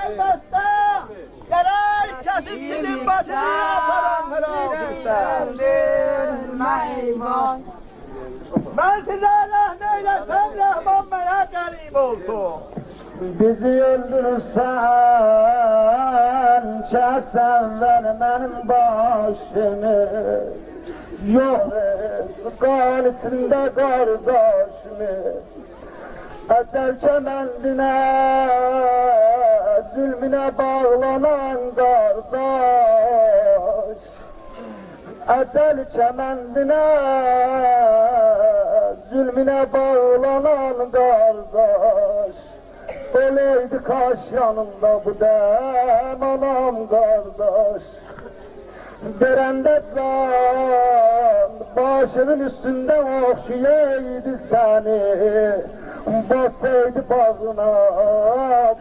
gelmezse gerek kesip gidin başını yaparım mürafiste. Ben size rahmeylesem Rahman bana garip olsun. Bizi öldürürsen çeksen vermenin başını. Yok kan içinde kardeşimi. Ezel kemendine zulmüne bağlanan kardeş. Ezel kemendine zulmüne bağlanan kardeş. Öyleydi kaş yanımda bu dem anam kardeş. Derende can başının üstünde okşayaydı seni. Bassaydı bağına